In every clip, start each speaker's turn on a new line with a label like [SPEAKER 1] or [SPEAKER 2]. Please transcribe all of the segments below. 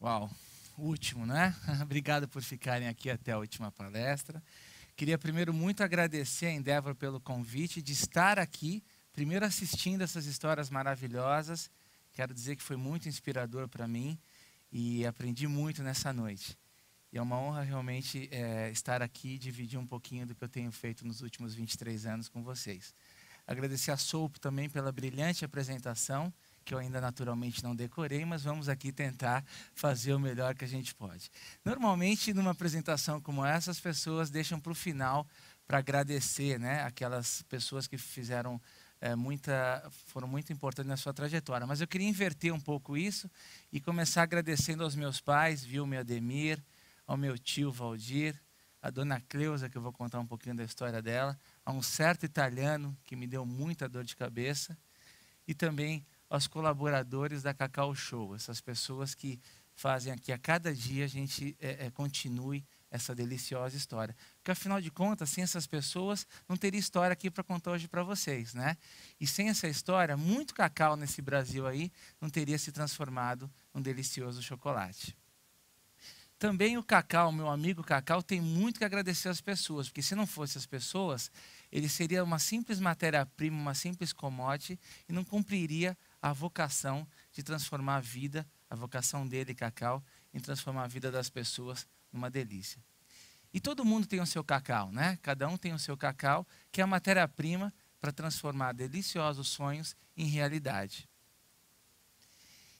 [SPEAKER 1] Uau, último, né? Obrigado por ficarem aqui até a última palestra. Queria primeiro muito agradecer a Endeavor pelo convite de estar aqui, primeiro assistindo essas histórias maravilhosas. Quero dizer que foi muito inspirador para mim e aprendi muito nessa noite. E é uma honra realmente estar aqui e dividir um pouquinho do que eu tenho feito nos últimos 23 anos com vocês. Agradecer a Soap também pela brilhante apresentação, que eu ainda naturalmente não decorei, mas vamos aqui tentar fazer o melhor que a gente pode. Normalmente, numa apresentação como essa, as pessoas deixam para o final para agradecer, né, aquelas pessoas que fizeram foram muito importantes na sua trajetória. Mas eu queria inverter um pouco isso e começar agradecendo aos meus pais, Vilma e Ademir, ao meu tio Valdir, a dona Cleusa, que eu vou contar um pouquinho da história dela, a um certo italiano que me deu muita dor de cabeça, e também aos colaboradores da Cacau Show, essas pessoas que fazem aqui a cada dia a gente continue essa deliciosa história. Porque, afinal de contas, sem essas pessoas, não teria história aqui para contar hoje para vocês, né? E sem essa história, muito cacau nesse Brasil aí não teria se transformado num delicioso chocolate. Também o Cacau, meu amigo Cacau, tem muito que agradecer às pessoas, porque se não fosse as pessoas, ele seria uma simples matéria-prima, uma simples commodity, e não cumpriria a vocação de transformar a vida, a vocação dele, Cacau, em transformar a vida das pessoas numa delícia. E todo mundo tem o seu cacau, né? Cada um tem o seu cacau, que é a matéria-prima para transformar deliciosos sonhos em realidade.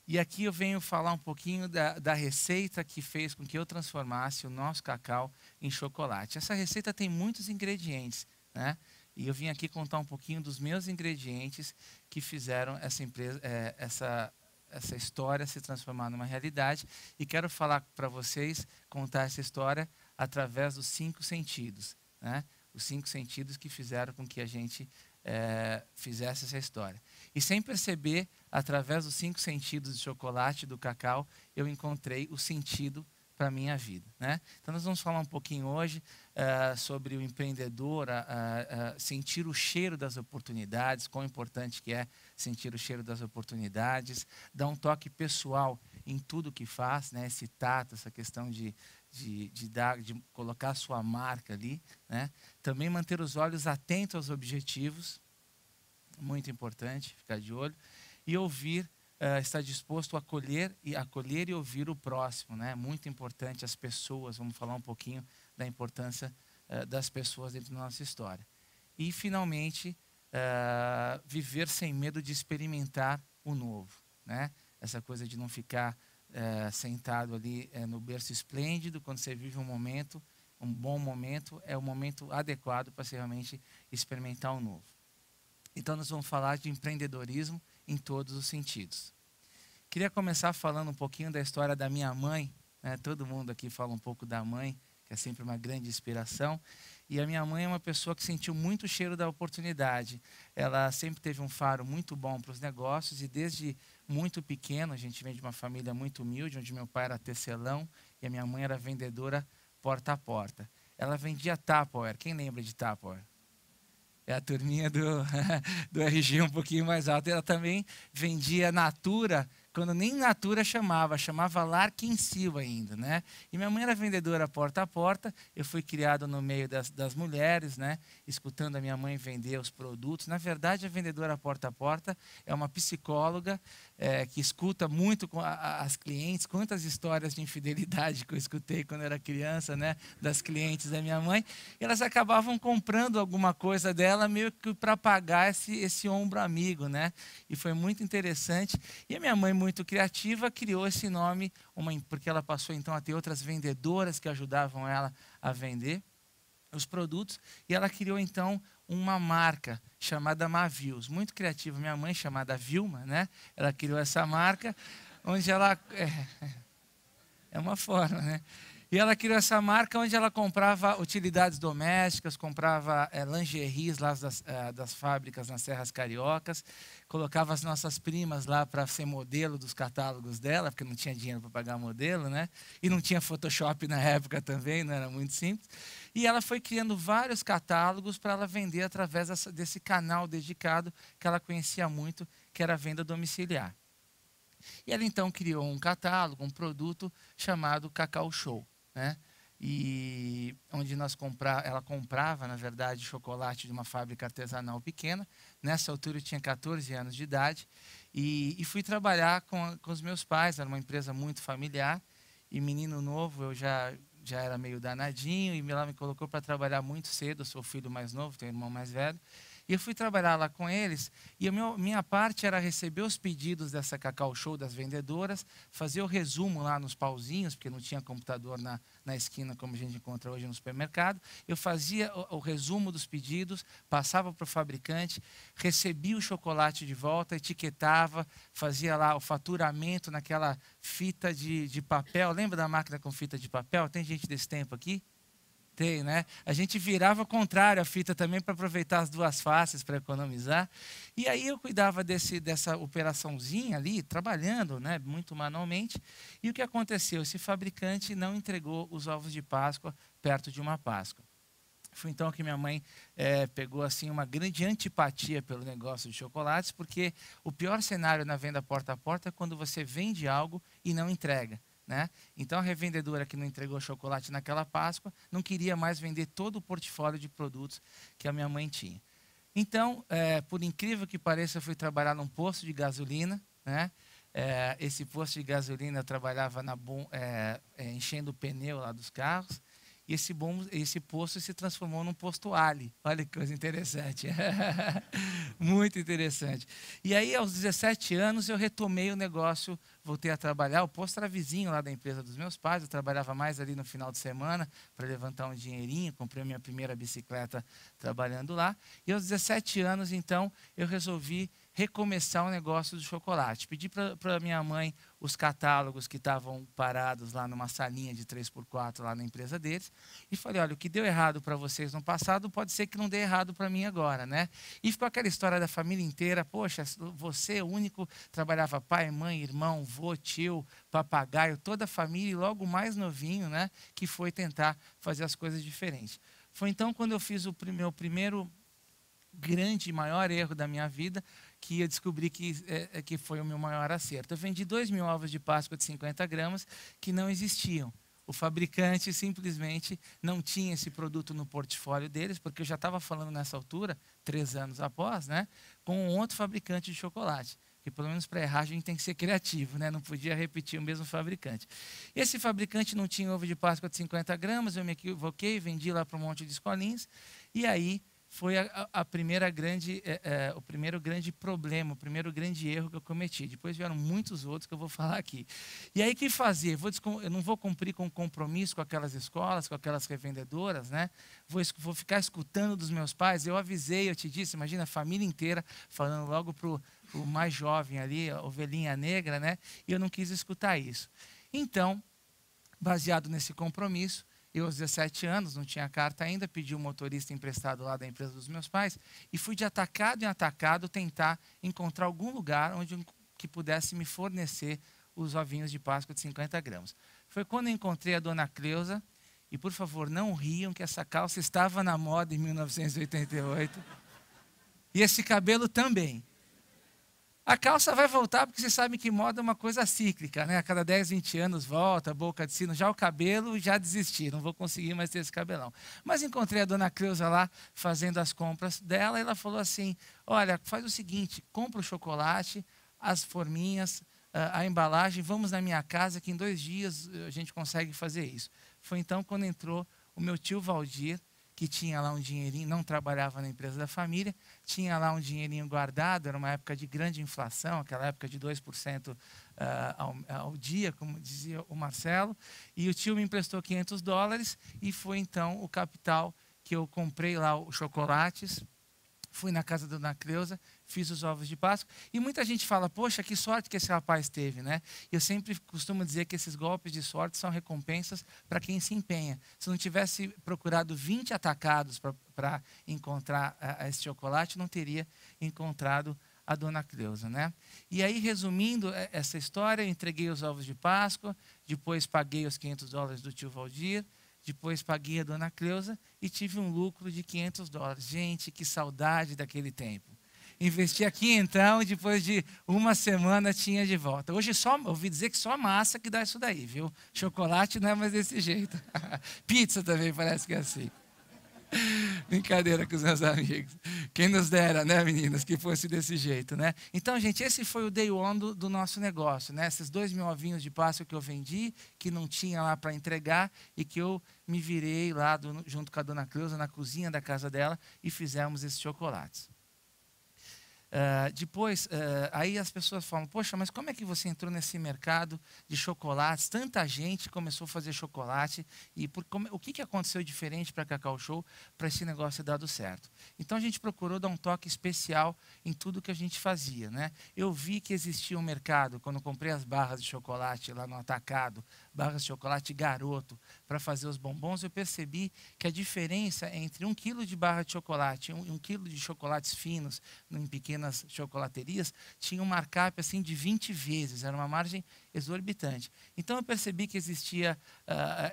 [SPEAKER 1] E aqui eu venho falar um pouquinho da receita que fez com que eu transformasse o nosso cacau em chocolate. Essa receita tem muitos ingredientes, né? E eu vim aqui contar um pouquinho dos meus ingredientes que fizeram essa história se transformar numa realidade. E quero falar para vocês, contar essa história através dos 5 sentidos, né? Os 5 sentidos que fizeram com que a gente fizesse essa história. E sem perceber, através dos 5 sentidos do chocolate, do cacau, eu encontrei o sentido para a minha vida, né? Então nós vamos falar um pouquinho hoje sobre o empreendedor, sentir o cheiro das oportunidades, quão importante que é sentir o cheiro das oportunidades, dar um toque pessoal em tudo que faz, né? Esse tato, essa questão de colocar a sua marca ali, né? Também manter os olhos atentos aos objetivos, muito importante, ficar de olho, e ouvir, estar disposto a acolher e ouvir o próximo, né? Muito importante as pessoas, vamos falar um pouquinho da importância das pessoas dentro da nossa história. E, finalmente, viver sem medo de experimentar o novo, né? Essa coisa de não ficar sentado ali no berço esplêndido, quando você vive um momento, um bom momento, é o momento adequado para você realmente experimentar o novo. Então, nós vamos falar de empreendedorismo em todos os sentidos. Queria começar falando um pouquinho da história da minha mãe, né? Todo mundo aqui fala um pouco da mãe, que é sempre uma grande inspiração. E a minha mãe é uma pessoa que sentiu muito o cheiro da oportunidade. Ela sempre teve um faro muito bom para os negócios e desde muito pequeno, a gente vem de uma família muito humilde, onde meu pai era tecelão e a minha mãe era vendedora porta a porta. Ela vendia Tupperware. Quem lembra de Tupperware? É a turminha do RG um pouquinho mais alto. Ela também vendia Natura, quando nem Natura chamava Larquinsil ainda, né? E minha mãe era vendedora porta a porta. Eu fui criado no meio das mulheres, né? Escutando a minha mãe vender os produtos. Na verdade, a vendedora porta a porta é uma psicóloga que escuta muito com as clientes. Quantas histórias de infidelidade que eu escutei quando eu era criança, né? Das clientes da minha mãe. E elas acabavam comprando alguma coisa dela meio que para pagar esse ombro amigo, né? E foi muito interessante. E a minha mãe, muito criativa, criou esse nome, porque ela passou então a ter outras vendedoras que ajudavam ela a vender os produtos, e ela criou então uma marca chamada Mavios, muito criativa. Minha mãe, chamada Vilma, né? Ela criou essa marca, onde ela... É uma forma, né? E ela criou essa marca onde ela comprava utilidades domésticas, comprava lingeries lá das fábricas nas Serras Cariocas, colocava as nossas primas lá para ser modelo dos catálogos dela, porque não tinha dinheiro para pagar modelo, né? E não tinha Photoshop na época também, não era muito simples. E ela foi criando vários catálogos para ela vender através desse canal dedicado que ela conhecia muito, que era a venda domiciliar. E ela então criou um catálogo, um produto chamado Cacau Show, né? E onde ela comprava, na verdade, chocolate de uma fábrica artesanal pequena. Nessa altura eu tinha 14 anos de idade e fui trabalhar com os meus pais. Era uma empresa muito familiar e menino novo, eu já era meio danadinho e ela me colocou para trabalhar muito cedo. Eu sou o filho mais novo, tenho um irmão mais velho. E eu fui trabalhar lá com eles e minha parte era receber os pedidos dessa Cacau Show das vendedoras, fazer o resumo lá nos pauzinhos, porque não tinha computador na esquina como a gente encontra hoje no supermercado. Eu fazia o resumo dos pedidos, passava para o fabricante, recebia o chocolate de volta, etiquetava, fazia lá o faturamento naquela fita de papel. Lembra da máquina com fita de papel? Tem gente desse tempo aqui? Tem, né? A gente virava ao contrário a fita também para aproveitar as duas faces para economizar. E aí eu cuidava dessa operaçãozinha ali, trabalhando, né, muito manualmente. E o que aconteceu? Esse fabricante não entregou os ovos de Páscoa perto de uma Páscoa. Foi então que minha mãe pegou assim uma grande antipatia pelo negócio de chocolates, porque o pior cenário na venda porta a porta é quando você vende algo e não entrega. Né? Então a revendedora que não entregou chocolate naquela Páscoa não queria mais vender todo o portfólio de produtos que a minha mãe tinha. Então, por incrível que pareça, eu fui trabalhar num posto de gasolina. Né? Esse posto de gasolina eu trabalhava enchendo o pneu lá dos carros. E esse posto se transformou num posto Ali. Olha que coisa interessante. Muito interessante. E aí, aos 17 anos, eu retomei o negócio, voltei a trabalhar. O posto era vizinho lá da empresa dos meus pais. Eu trabalhava mais ali no final de semana para levantar um dinheirinho. Comprei a minha primeira bicicleta trabalhando lá. E aos 17 anos, então, eu resolvi recomeçar o negócio do chocolate. Pedi para minha mãe os catálogos que estavam parados lá numa salinha de 3x4 lá na empresa deles. E falei, olha, o que deu errado para vocês no passado pode ser que não dê errado para mim agora, né? E ficou aquela história da família inteira. Poxa, você, o único, trabalhava pai, mãe, irmão, vô, tio, papagaio, toda a família, e logo mais novinho, né? Que foi tentar fazer as coisas diferentes. Foi então quando eu fiz o meu primeiro grande, maior erro da minha vida, que eu descobri que foi o meu maior acerto. Eu vendi 2.000 ovos de Páscoa de 50 gramas que não existiam. O fabricante simplesmente não tinha esse produto no portfólio deles, porque eu já estava falando nessa altura, 3 anos após, né, com um outro fabricante de chocolate. Que pelo menos para errar a gente tem que ser criativo, né? Não podia repetir o mesmo fabricante. Esse fabricante não tinha ovo de Páscoa de 50 gramas, eu me equivoquei, vendi lá para um monte de escolinhas, e aí foi o primeiro grande problema, o primeiro grande erro que eu cometi. Depois vieram muitos outros que eu vou falar aqui. E aí, o que fazer? Eu não vou cumprir com o compromisso com aquelas escolas, com aquelas revendedoras, né? Vou ficar escutando dos meus pais. Eu avisei, eu te disse, imagina a família inteira falando logo para o mais jovem ali, a ovelhinha negra, né? E eu não quis escutar isso. Então, baseado nesse compromisso, eu, aos 17 anos, não tinha carta ainda, pedi um motorista emprestado lá da empresa dos meus pais e fui de atacado em atacado tentar encontrar algum lugar que pudesse me fornecer os ovinhos de Páscoa de 50 gramas. Foi quando eu encontrei a dona Cleusa, e por favor, não riam que essa calça estava na moda em 1988, e esse cabelo também. A calça vai voltar, porque vocês sabem que moda é uma coisa cíclica, né? A cada 10, 20 anos volta, boca de sino. Já o cabelo, já desisti, não vou conseguir mais ter esse cabelão. Mas encontrei a dona Cleusa lá, fazendo as compras dela, e ela falou assim, olha, faz o seguinte, compra o chocolate, as forminhas, a embalagem, vamos na minha casa, que em 2 dias a gente consegue fazer isso. Foi então quando entrou o meu tio Valdir, que tinha lá um dinheirinho, não trabalhava na empresa da família, tinha lá um dinheirinho guardado, era uma época de grande inflação, aquela época de 2% ao dia, como dizia o Marcelo, e o tio me emprestou $500 e foi então o capital que eu comprei lá os chocolates, fui na casa da dona Cleusa, fiz os ovos de Páscoa, e muita gente fala, poxa, que sorte que esse rapaz teve, né? Eu sempre costumo dizer que esses golpes de sorte são recompensas para quem se empenha. Se não tivesse procurado 20 atacados para encontrar esse chocolate, não teria encontrado a dona Cleusa, né? E aí, resumindo essa história, eu entreguei os ovos de Páscoa, depois paguei os $500 do tio Valdir, depois paguei a dona Cleusa e tive um lucro de $500. Gente, que saudade daquele tempo. Investi aqui então, e depois de uma semana tinha de volta. Hoje ouvi dizer que só massa que dá isso daí, viu? Chocolate não é mais desse jeito. Pizza também parece que é assim. Brincadeira com os meus amigos. Quem nos dera, né, meninas, que fosse desse jeito, né? Então, gente, esse foi o day one do nosso negócio, né? Esses 2.000 ovinhos de Páscoa que eu vendi, que não tinha lá para entregar e que eu me virei lá junto com a dona Cleusa na cozinha da casa dela e fizemos esses chocolates. Depois, aí as pessoas falam, poxa, mas como é que você entrou nesse mercado de chocolates? Tanta gente começou a fazer chocolate. E o que aconteceu diferente para a Cacau Show para esse negócio ter dado certo? Então, a gente procurou dar um toque especial em tudo que a gente fazia, né? Eu vi que existia um mercado, quando eu comprei as barras de chocolate lá no atacado, barras de chocolate Garoto, para fazer os bombons, eu percebi que a diferença entre 1 quilo de barra de chocolate e 1 quilo de chocolates finos em pequenas chocolaterias tinha um markup assim de 20 vezes, era uma margem exorbitante. Então eu percebi que existia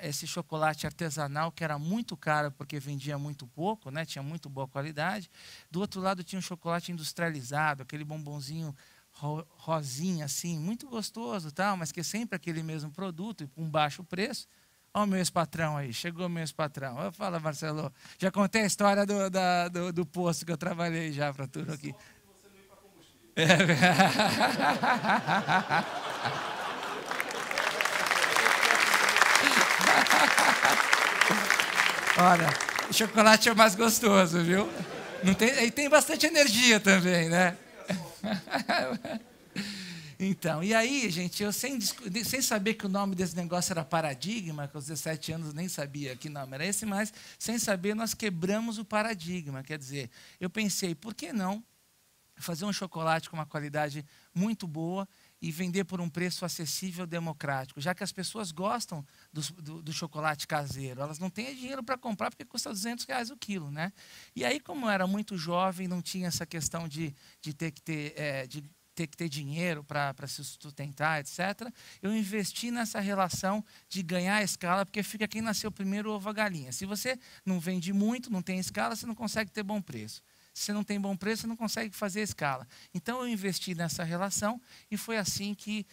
[SPEAKER 1] esse chocolate artesanal que era muito caro porque vendia muito pouco, né? Tinha muito boa qualidade. Do outro lado tinha um chocolate industrializado, aquele bombonzinho rosinha assim, muito gostoso, tal, mas que é sempre aquele mesmo produto e com baixo preço. Olha o meu ex-patrão aí, chegou o meu ex-patrão. Fala, Marcelo, já contei a história do posto que eu trabalhei já para tudo aqui. Olha, o chocolate é o mais gostoso, viu? E tem bastante energia também, né? Então, e aí, gente, eu sem saber que o nome desse negócio era Paradigma, que aos 17 anos nem sabia que nome era esse, mas sem saber nós quebramos o paradigma. Quer dizer, eu pensei, por que não fazer um chocolate com uma qualidade muito boa e vender por um preço acessível, democrático, já que as pessoas gostam do chocolate caseiro, elas não têm dinheiro para comprar porque custa R$200 o quilo, né? E aí, como eu era muito jovem, não tinha essa questão de ter que ter dinheiro para se sustentar, etc., eu investi nessa relação de ganhar escala, porque fica quem nasceu primeiro, ovo a galinha. Se você não vende muito, não tem escala, você não consegue ter bom preço. Se você não tem bom preço, você não consegue fazer escala. Então, eu investi nessa relação e foi assim que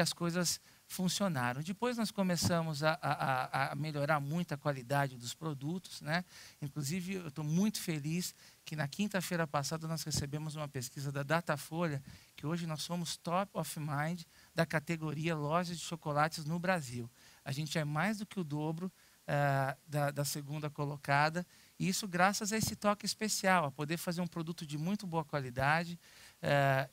[SPEAKER 1] as coisas funcionaram. Depois, nós começamos a melhorar muito a qualidade dos produtos, né? Inclusive, eu estou muito feliz que na quinta-feira passada nós recebemos uma pesquisa da Datafolha, que hoje nós somos top of mind da categoria lojas de chocolates no Brasil. A gente é mais do que o dobro da segunda colocada, e isso graças a esse toque especial, a poder fazer um produto de muito boa qualidade.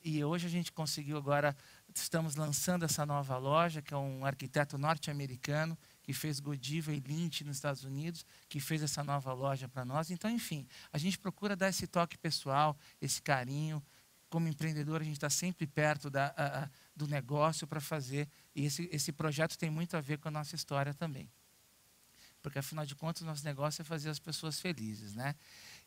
[SPEAKER 1] E hoje a gente conseguiu agora, estamos lançando essa nova loja, que é um arquiteto norte-americano, que fez Godiva e Lindt nos Estados Unidos, que fez essa nova loja para nós. Então, enfim, a gente procura dar esse toque pessoal, esse carinho. Como empreendedor, a gente está sempre perto do negócio para fazer, e esse projeto tem muito a ver com a nossa história também. Porque, afinal de contas, o nosso negócio é fazer as pessoas felizes, né?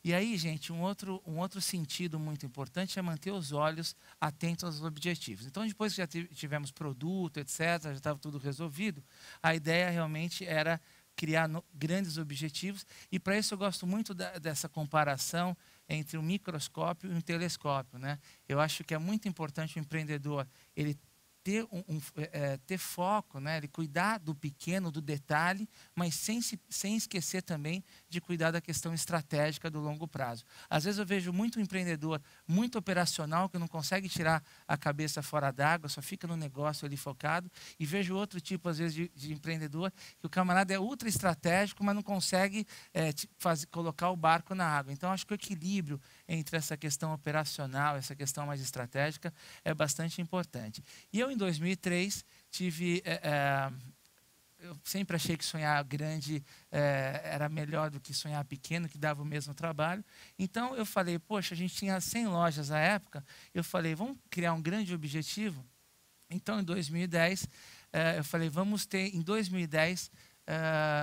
[SPEAKER 1] E aí, gente, um outro sentido muito importante é manter os olhos atentos aos objetivos. Então, depois que já tivemos produto, etc., já estava tudo resolvido, a ideia realmente era criar grandes objetivos. E, para isso, eu gosto muito dessa comparação entre um microscópio e um telescópio, né? Eu acho que é muito importante o empreendedor ele ter foco, né? Ele cuidar do pequeno, do detalhe, mas sem esquecer também de cuidar da questão estratégica do longo prazo. Às vezes eu vejo muito empreendedor, muito operacional, que não consegue tirar a cabeça fora d'água, só fica no negócio ali focado, e vejo outro tipo, às vezes, de empreendedor, que o camarada é ultra estratégico, mas não consegue colocar o barco na água. Então, acho que o equilíbrio entre essa questão operacional, essa questão mais estratégica, é bastante importante. E eu, em 2003, eu sempre achei que sonhar grande era melhor do que sonhar pequeno, que dava o mesmo trabalho. Então, eu falei, poxa, a gente tinha 100 lojas na época, eu falei, vamos criar um grande objetivo? Então, em 2010, eu falei, vamos ter, em 2010,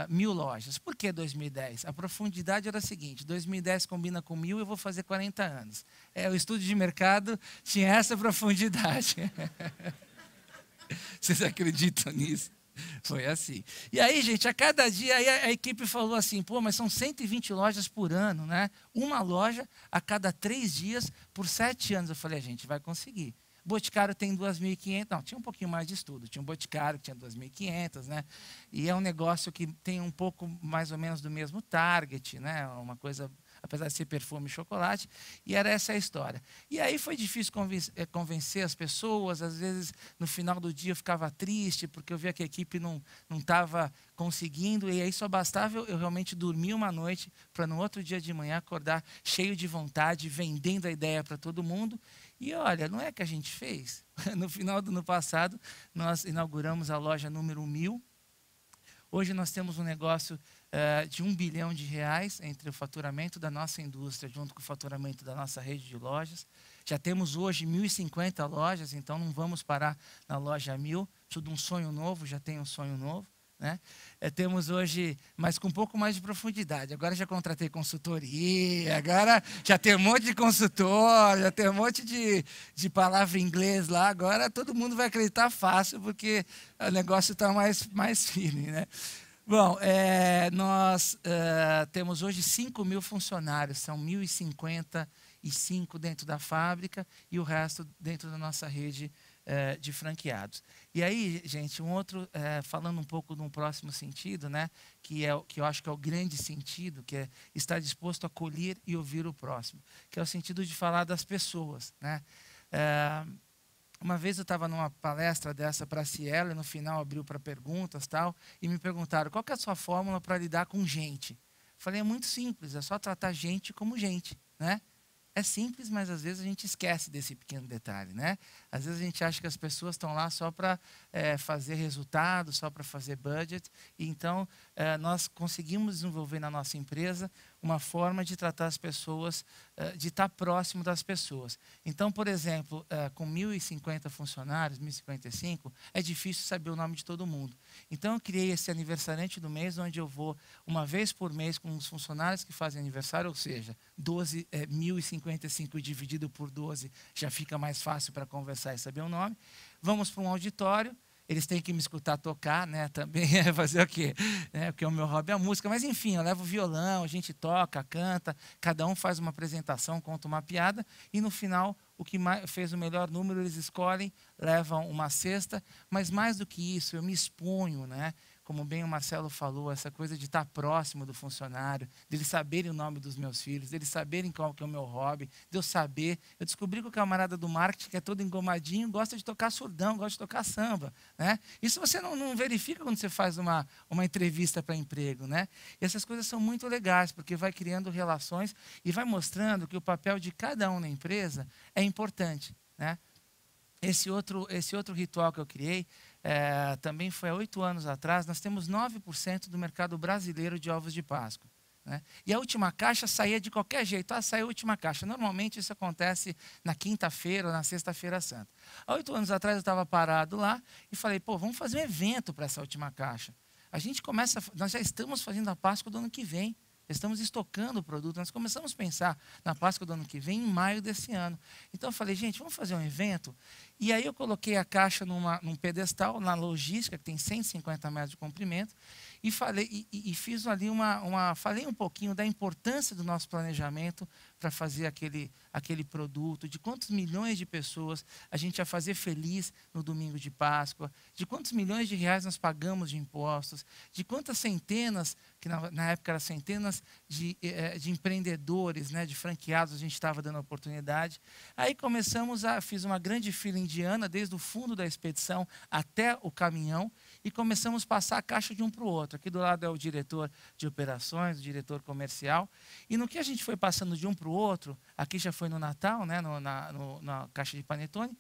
[SPEAKER 1] 1.000 lojas. Por que 2010? A profundidade era a seguinte, 2010 combina com 1.000, eu vou fazer 40 anos. O estudo de mercado tinha essa profundidade. Vocês acreditam nisso? Foi assim. E aí, gente, a cada dia aí a equipe falou assim, pô, mas são 120 lojas por ano, né? Uma loja a cada 3 dias por 7 anos. Eu falei, a gente vai conseguir. Boticário tem 2.500, não, tinha um pouquinho mais de estudo. Tinha um Boticário que tinha 2.500, né? E é um negócio que tem um pouco mais ou menos do mesmo target, né? Uma coisa, apesar de ser perfume e chocolate, e era essa a história. E aí foi difícil convencer as pessoas, às vezes no final do dia eu ficava triste, porque eu via que a equipe não estava conseguindo, e aí só bastava eu realmente dormir uma noite para no outro dia de manhã acordar cheio de vontade, vendendo a ideia para todo mundo. E olha, não é que a gente fez. No final do ano passado, nós inauguramos a loja número 1000. Hoje nós temos um negócio de R$ 1 bilhão entre o faturamento da nossa indústria junto com o faturamento da nossa rede de lojas. Já temos hoje 1.050 lojas, então não vamos parar na loja 1000. Preciso de um sonho novo, já tenho um sonho novo. Né? Temos hoje, mas com um pouco mais de profundidade. Agora já contratei consultoria, agora já tem um monte de consultor, já tem um monte de palavra em inglês lá. Agora todo mundo vai acreditar fácil, porque o negócio está mais firme. Né? Bom, nós temos hoje 5.000 funcionários, são 1.055 dentro da fábrica e o resto dentro da nossa rede de franqueados. E aí, gente, falando um pouco de um próximo sentido, né, que eu acho que é o grande sentido, que é estar disposto a acolher e ouvir o próximo, que é o sentido de falar das pessoas. Né? Uma vez eu estava numa palestra dessa para a Cielo, e no final abriu para perguntas tal, e me perguntaram, qual que é a sua fórmula para lidar com gente? Falei, é muito simples, é só tratar gente como gente, né? É simples, mas às vezes a gente esquece desse pequeno detalhe, né? Às vezes a gente acha que as pessoas estão lá só para fazer resultado, só para fazer budget. E então, nós conseguimos desenvolver na nossa empresa uma forma de tratar as pessoas, de estar próximo das pessoas. Então, por exemplo, com 1.050 funcionários, 1.055, é difícil saber o nome de todo mundo. Então, eu criei esse aniversariante do mês, onde eu vou uma vez por mês com os funcionários que fazem aniversário, ou seja, 1.055 dividido por 12 já fica mais fácil para conversar e saber o nome. Vamos para um auditório. Eles têm que me escutar tocar, né? Também fazer o quê? Porque o meu hobby é a música. Mas, enfim, eu levo o violão, a gente toca, canta, cada um faz uma apresentação, conta uma piada, e no final, o que fez o melhor número, eles escolhem, levam uma cesta. Mas, mais do que isso, eu me exponho, né? Como bem o Marcelo falou, essa coisa de estar próximo do funcionário, deles saberem o nome dos meus filhos, deles saberem qual que é o meu hobby, de eu saber. Eu descobri que o camarada do marketing, que é todo engomadinho, gosta de tocar surdão, gosta de tocar samba. Né? Isso você não verifica quando você faz uma entrevista para emprego. Né? E essas coisas são muito legais, porque vai criando relações e vai mostrando que o papel de cada um na empresa é importante. Né? Esse outro ritual que eu criei, também foi há 8 anos atrás. Nós temos 9% do mercado brasileiro de ovos de Páscoa. Né? E a última caixa saía de qualquer jeito. Saiu a última caixa. Normalmente isso acontece na quinta-feira ou na sexta-feira santa. Há 8 anos atrás eu estava parado lá e falei, pô, vamos fazer um evento para essa última caixa. Nós já estamos fazendo a Páscoa do ano que vem. Estamos estocando o produto. Nós começamos a pensar na Páscoa do ano que vem, em maio desse ano. Então eu falei, gente, vamos fazer um evento? E aí eu coloquei a caixa num pedestal, na logística, que tem 150 metros de comprimento, e fiz ali falei um pouquinho da importância do nosso planejamento para fazer aquele produto, de quantos milhões de pessoas a gente ia fazer feliz no domingo de Páscoa, de quantos milhões de reais nós pagamos de impostos, de quantas centenas, que na época eram centenas de empreendedores, né, de franqueados, a gente estava dando oportunidade. Aí fiz uma grande fila indiana, desde o fundo da expedição até o caminhão, e começamos a passar a caixa de um para o outro. Aqui do lado é o diretor de operações, o diretor comercial. E no que a gente foi passando de um para o outro, aqui já foi no Natal, né, na caixa de panetone,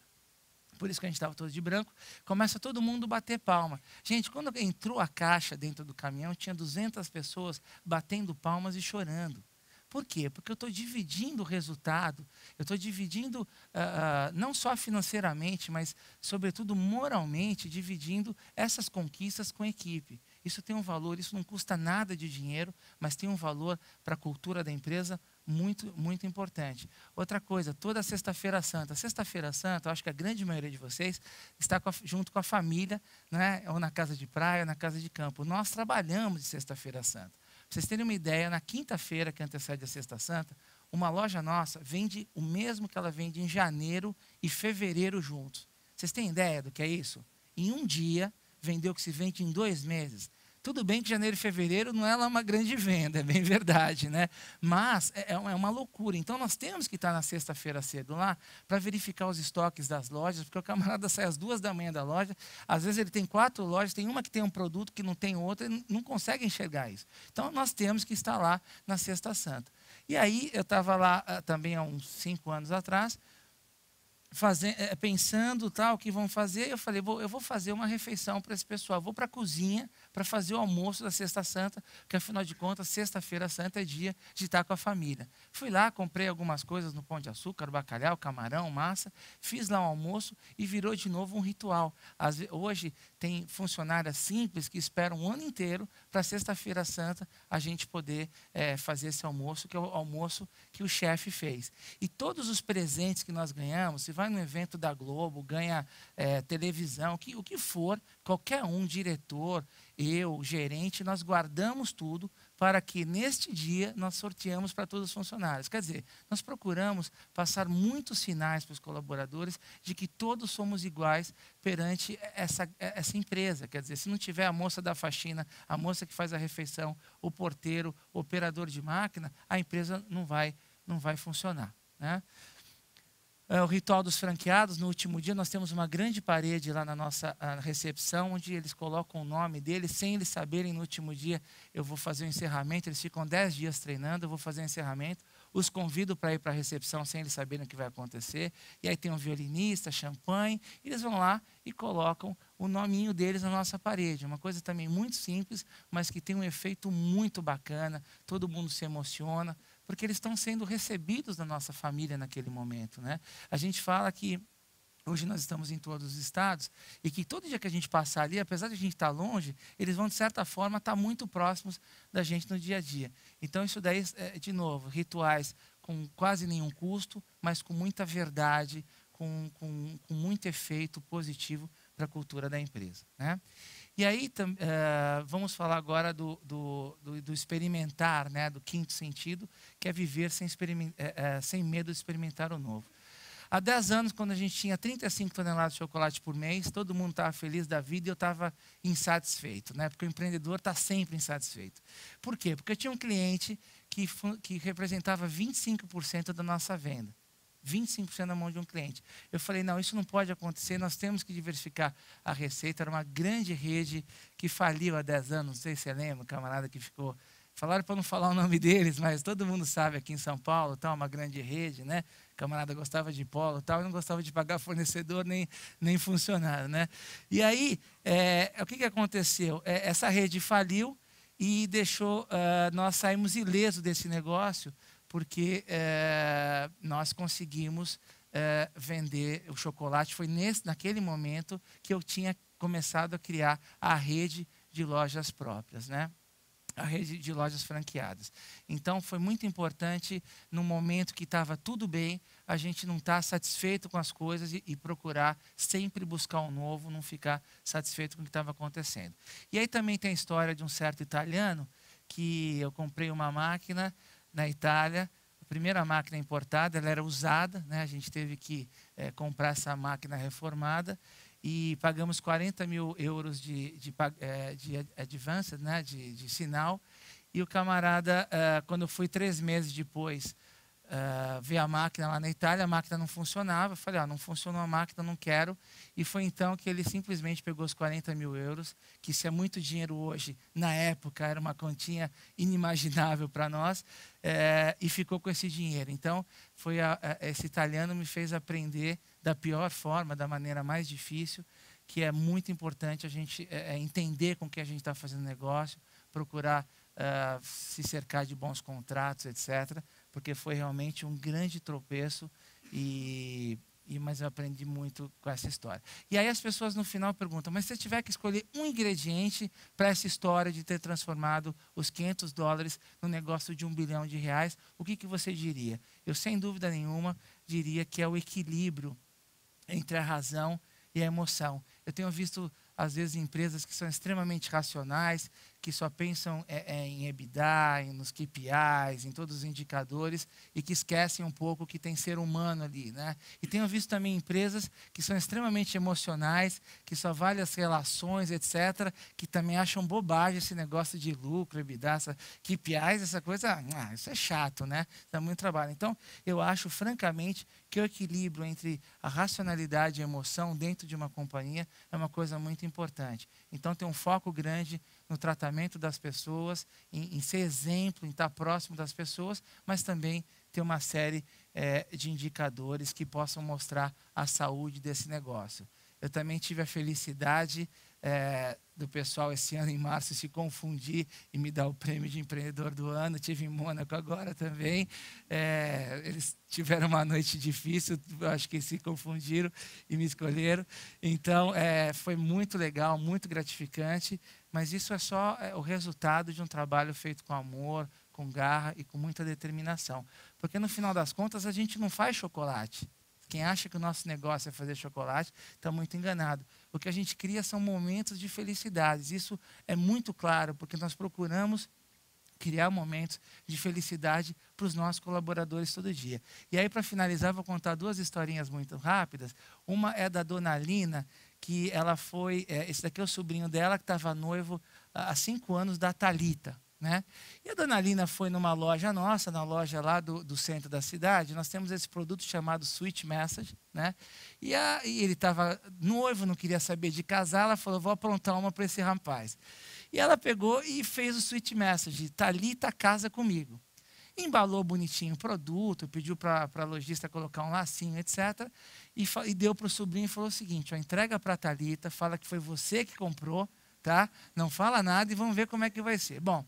[SPEAKER 1] por isso que a gente estava todo de branco, começa todo mundo a bater palma. Gente, quando entrou a caixa dentro do caminhão, tinha 200 pessoas batendo palmas e chorando. Por quê? Porque eu estou dividindo o resultado, eu estou dividindo, não só financeiramente, mas, sobretudo, moralmente, dividindo essas conquistas com a equipe. Isso tem um valor, isso não custa nada de dinheiro, mas tem um valor para a cultura da empresa muito importante. Outra coisa, toda Sexta-feira Santa. Sexta-feira Santa, eu acho que a grande maioria de vocês está junto com a família, né? Ou na casa de praia, ou na casa de campo. Nós trabalhamos de Sexta-feira Santa. Para vocês terem uma ideia, na quinta-feira que antecede a Sexta Santa, uma loja nossa vende o mesmo que ela vende em janeiro e fevereiro juntos. Vocês têm ideia do que é isso? Em um dia, vendeu o que se vende em 2 meses. Tudo bem que janeiro e fevereiro não é lá uma grande venda, é bem verdade, né? Mas é uma loucura. Então, nós temos que estar na sexta-feira cedo lá para verificar os estoques das lojas, porque o camarada sai às 2 da manhã da loja, às vezes ele tem 4 lojas, tem uma que tem um produto que não tem outra, e não consegue enxergar isso. Então, nós temos que estar lá na Sexta Santa. E aí, eu estava lá também há uns 5 anos atrás, pensando tal, o que vão fazer, eu falei, eu vou fazer uma refeição para esse pessoal, vou para a cozinha para fazer o almoço da Sexta Santa, porque afinal de contas, Sexta-feira Santa é dia de estar com a família. Fui lá, comprei algumas coisas no Pão de Açúcar, bacalhau, camarão, massa, fiz lá um almoço e virou de novo um ritual. Hoje tem funcionárias simples que esperam um ano inteiro para Sexta-feira Santa a gente poder fazer esse almoço, que é o almoço que o chefe fez. E todos os presentes que nós ganhamos, se vai no evento da Globo, ganha televisão, o que for, qualquer um, diretor, eu, gerente, nós guardamos tudo para que neste dia nós sorteamos para todos os funcionários. Quer dizer, nós procuramos passar muitos sinais para os colaboradores de que todos somos iguais perante essa empresa. Quer dizer, se não tiver a moça da faxina, a moça que faz a refeição, o porteiro, o operador de máquina, a empresa não vai funcionar, né? O ritual dos franqueados, no último dia, nós temos uma grande parede lá na nossa recepção, onde eles colocam o nome deles, sem eles saberem. No último dia, eu vou fazer o encerramento, eles ficam 10 dias treinando, eu vou fazer o encerramento, os convido para ir para a recepção sem eles saberem o que vai acontecer, e aí tem um violinista, champanhe, e eles vão lá e colocam o nominho deles na nossa parede. Uma coisa também muito simples, mas que tem um efeito muito bacana, todo mundo se emociona, porque eles estão sendo recebidos na nossa família naquele momento, né? A gente fala que hoje nós estamos em todos os estados e que todo dia que a gente passar ali, apesar de a gente estar longe, eles vão, de certa forma, estar muito próximos da gente no dia a dia. Então, isso daí, de novo, rituais com quase nenhum custo, mas com muita verdade, com muito efeito positivo para a cultura da empresa, né? E aí, vamos falar agora do experimentar, né, do quinto sentido, que é viver sem medo de experimentar o novo. Há 10 anos, quando a gente tinha 35 toneladas de chocolate por mês, todo mundo estava feliz da vida e eu estava insatisfeito, né? Porque o empreendedor está sempre insatisfeito. Por quê? Porque eu tinha um cliente que representava 25% da nossa venda. 25% na mão de um cliente. Eu falei, não, isso não pode acontecer, nós temos que diversificar a receita. Era uma grande rede que faliu há 10 anos, não sei se você lembra, um camarada que ficou... Falaram para não falar o nome deles, mas todo mundo sabe aqui em São Paulo, tá, uma grande rede, né? O camarada gostava de polo e não gostava de pagar fornecedor nem funcionário, né? E aí, o que aconteceu? Essa rede faliu e deixou... nós saímos ilesos desse negócio, porque nós conseguimos vender o chocolate. Foi naquele momento que eu tinha começado a criar a rede de lojas próprias, né? A rede de lojas franqueadas. Então, foi muito importante, no momento que estava tudo bem, a gente não estar satisfeito com as coisas e procurar sempre buscar um novo, não ficar satisfeito com o que estava acontecendo. E aí também tem a história de um certo italiano, que eu comprei uma máquina na Itália, a primeira máquina importada, ela era usada, né? A gente teve que comprar essa máquina reformada e pagamos 40 mil euros de advance, né? de sinal. E o camarada, quando eu fui 3 meses depois ver a máquina lá na Itália, a máquina não funcionava. Eu falei, não funcionou a máquina, não quero. E foi então que ele simplesmente pegou os 40 mil euros, que se é muito dinheiro hoje, na época era uma quantia inimaginável para nós, e ficou com esse dinheiro. Então, esse italiano me fez aprender da pior forma, da maneira mais difícil, que é muito importante a gente entender com que a gente está fazendo negócio, procurar se cercar de bons contratos, etc., porque foi realmente um grande tropeço e Mas eu aprendi muito com essa história. E aí as pessoas no final perguntam, mas se você tiver que escolher um ingrediente para essa história de ter transformado os $500 no negócio de R$ 1 bilhão, o que você diria? Eu, sem dúvida nenhuma, diria que é o equilíbrio entre a razão e a emoção. Eu tenho visto, às vezes, empresas que são extremamente racionais, que só pensam em EBITDA, nos KPIs, em todos os indicadores, e que esquecem um pouco que tem ser humano ali, né? E tenho visto também empresas que são extremamente emocionais, que só valem as relações, etc., que também acham bobagem esse negócio de lucro, EBITDA, KPIs, essa coisa, isso é chato, né? Dá muito trabalho. Então, eu acho, francamente, que o equilíbrio entre a racionalidade e a emoção dentro de uma companhia é uma coisa muito importante. Então, tem um foco grande no tratamento das pessoas, em ser exemplo, em estar próximo das pessoas, mas também ter uma série de indicadores que possam mostrar a saúde desse negócio. Eu também tive a felicidade do pessoal esse ano, em março, se confundir e me dar o prêmio de empreendedor do ano. Tive em Mônaco agora também. Eles tiveram uma noite difícil, acho que se confundiram e me escolheram. Então, foi muito legal, muito gratificante, mas isso é só o resultado de um trabalho feito com amor, com garra e com muita determinação. Porque, no final das contas, a gente não faz chocolate. Quem acha que o nosso negócio é fazer chocolate está muito enganado. O que a gente cria são momentos de felicidades. Isso é muito claro, porque nós procuramos criar momentos de felicidade para os nossos colaboradores todo dia. E aí, para finalizar, vou contar duas historinhas muito rápidas. Uma é da dona Lina, que ela foi... esse daqui é o sobrinho dela, que estava noivo há 5 anos, da Thalita. Né? E a dona Lina foi numa loja nossa, na loja lá do centro da cidade. Nós temos esse produto chamado Sweet Message, né? E ele estava noivo, não queria saber de casar. Ela falou, vou aprontar uma para esse rapaz. E ela pegou e fez o Sweet Message, Thalita, casa comigo. Embalou bonitinho o produto, pediu para a lojista colocar um lacinho, etc. E deu para o sobrinho e falou o seguinte, ó, entrega para a Thalita, fala que foi você que comprou, tá? Não fala nada e vamos ver como é que vai ser. Bom,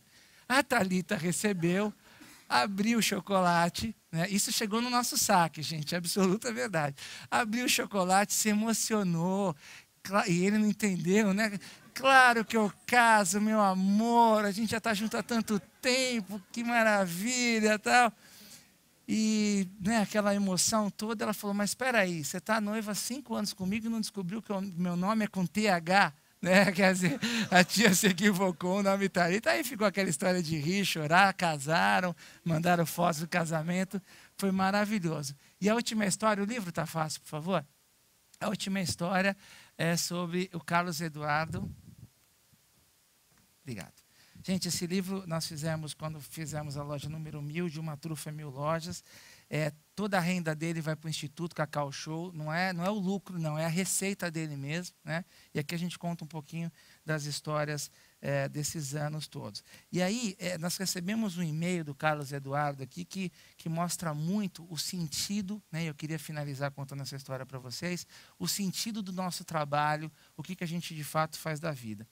[SPEAKER 1] a Thalita recebeu, abriu o chocolate, né? Isso chegou no nosso saque, gente, é absoluta verdade. Abriu o chocolate, se emocionou, e ele não entendeu, né? Claro que eu caso, meu amor, a gente já está junto há tanto tempo, que maravilha, tal. E aquela emoção toda, ela falou, mas espera aí, você está noiva há 5 anos comigo e não descobriu que o meu nome é com TH? Né? Quer dizer, a tia se equivocou, o nome Thalita. Aí ficou aquela história de rir, chorar, casaram, mandaram fotos do casamento. Foi maravilhoso. E a última história, o livro está fácil, por favor? A última história é sobre o Carlos Eduardo. Obrigado. Gente, esse livro nós fizemos quando fizemos a loja número 1000, de Uma Trufa 1000 lojas. Toda a renda dele vai para o Instituto Cacau Show. Não é o lucro, não, é a receita dele mesmo. Né? E aqui a gente conta um pouquinho das histórias desses anos todos. E aí, nós recebemos um e-mail do Carlos Eduardo aqui que mostra muito o sentido, né? Eu queria finalizar contando essa história para vocês, o sentido do nosso trabalho, o que a gente de fato faz da vida.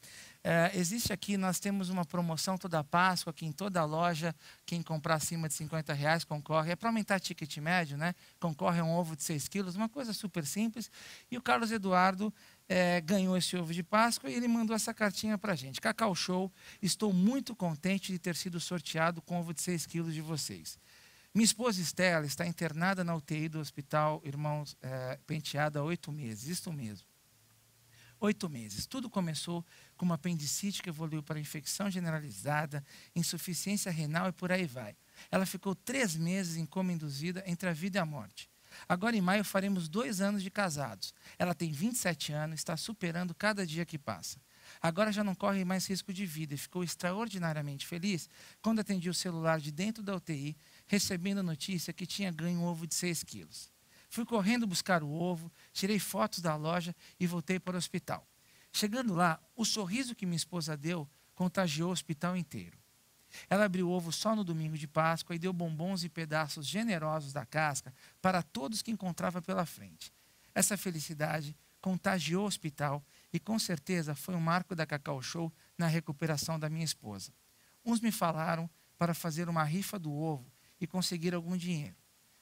[SPEAKER 1] Existe aqui, nós temos uma promoção toda Páscoa, aqui em toda a loja, quem comprar acima de R$50 concorre, é para aumentar ticket médio, né? Concorre a um ovo de 6 quilos, uma coisa super simples. E o Carlos Eduardo ganhou esse ovo de Páscoa e ele mandou essa cartinha para a gente. Cacau Show, estou muito contente de ter sido sorteado com ovo de 6 quilos de vocês. Minha esposa Estela está internada na UTI do Hospital Irmãos Penteado há 8 meses, isso mesmo. 8 meses. Tudo começou com uma apendicite que evoluiu para infecção generalizada, insuficiência renal e por aí vai. Ela ficou 3 meses em coma induzida entre a vida e a morte. Agora, em maio, faremos 2 anos de casados. Ela tem 27 anos, está superando cada dia que passa. Agora já não corre mais risco de vida e ficou extraordinariamente feliz quando atendi o celular de dentro da UTI, recebendo a notícia que tinha ganho um ovo de 6 quilos. Fui correndo buscar o ovo, tirei fotos da loja e voltei para o hospital. Chegando lá, o sorriso que minha esposa deu contagiou o hospital inteiro. Ela abriu o ovo só no domingo de Páscoa e deu bombons e pedaços generosos da casca para todos que encontrava pela frente. Essa felicidade contagiou o hospital e com certeza foi um marco da Cacau Show na recuperação da minha esposa. Uns me falaram para fazer uma rifa do ovo e conseguir algum dinheiro,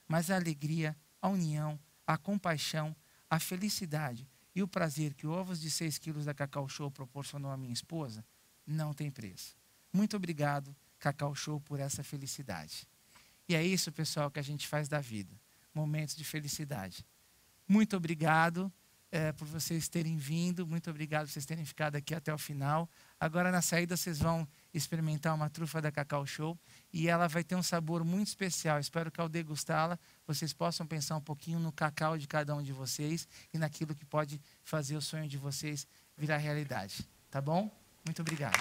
[SPEAKER 1] mas a alegria, a união, a compaixão, a felicidade e o prazer que o ovos de 6 quilos da Cacau Show proporcionou à minha esposa, não tem preço. Muito obrigado, Cacau Show, por essa felicidade. E é isso, pessoal, que a gente faz da vida. Momentos de felicidade. Muito obrigado por vocês terem vindo. Muito obrigado por vocês terem ficado aqui até o final. Agora, na saída, vocês vão experimentar uma trufa da Cacau Show. E ela vai ter um sabor muito especial. Espero que ao degustá-la, vocês possam pensar um pouquinho no cacau de cada um de vocês e naquilo que pode fazer o sonho de vocês virar realidade. Tá bom? Muito obrigado.